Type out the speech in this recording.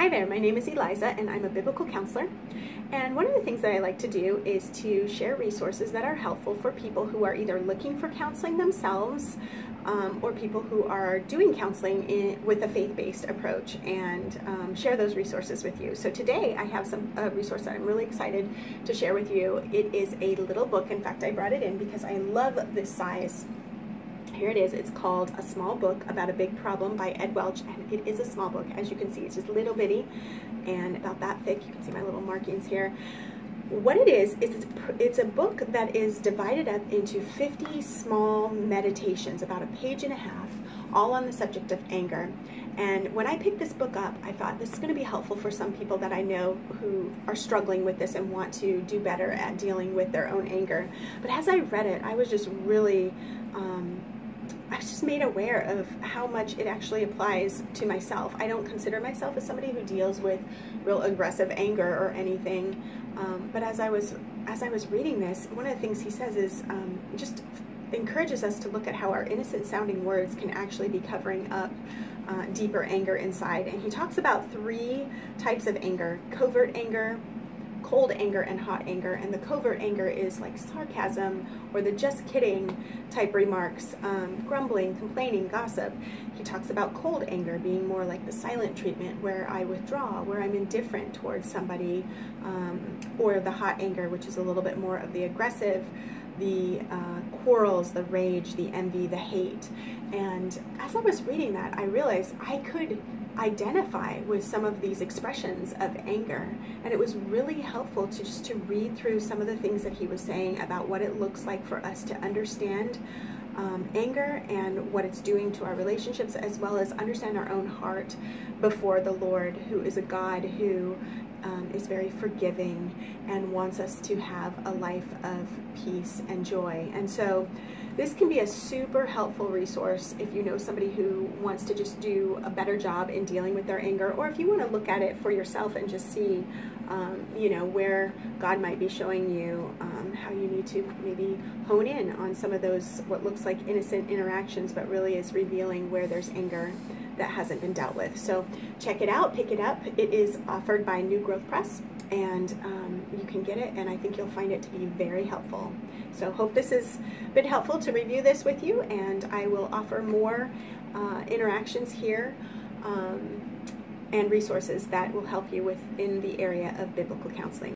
Hi there, my name is Eliza and I'm a biblical counselor. And one of the things that I like to do is to share resources that are helpful for people who are either looking for counseling themselves or people who are doing counseling with a faith-based approach, and share those resources with you. So today I have a resource that I'm really excited to share with you. It is a little book. In fact, I brought it in because I love this size. Here it is. It's called A Small Book About a Big Problem by Ed Welch, and it is a small book. As you can see, it's just little bitty and about that thick. You can see my little markings here. What it is it's a book that is divided up into 50 small meditations, about a page and a half, all on the subject of anger. And when I picked this book up, I thought this is going to be helpful for some people that I know who are struggling with this and want to do better at dealing with their own anger. But as I read it, I was just really I was just made aware of how much it actually applies to myself. I don't consider myself as somebody who deals with real aggressive anger or anything, but as I was reading this, one of the things he says is just encourages us to look at how our innocent sounding words can actually be covering up deeper anger inside. And he talks about 3 types of anger: covert anger, cold anger, and hot anger. And the covert anger is like sarcasm or the just kidding type remarks, grumbling, complaining, gossip. He talks about cold anger being more like the silent treatment, where I withdraw, where I'm indifferent towards somebody, or the hot anger, which is a little bit more of the aggressive, the quarrels, the rage, the envy, the hate. And as I was reading that, I realized I could identify with some of these expressions of anger, and it was really helpful to just to read through some of the things that he was saying about what it looks like for us to understand anger and what it's doing to our relationships, as well as understand our own heart before the Lord, who is a God who is very forgiving and wants us to have a life of peace and joy. And so this can be a super helpful resource if you know somebody who wants to just do a better job in dealing with their anger, or if you want to look at it for yourself and just see you know, where God might be showing you how you need to maybe hone in on some of those what looks like innocent interactions, but really is revealing where there's anger that hasn't been dealt with. So check it out, pick it up. It is offered by New Growth Press, and you can get it, and I think you'll find it to be very helpful. So hope this has been helpful to review this with you, and I will offer more interactions here and resources that will help you within the area of biblical counseling.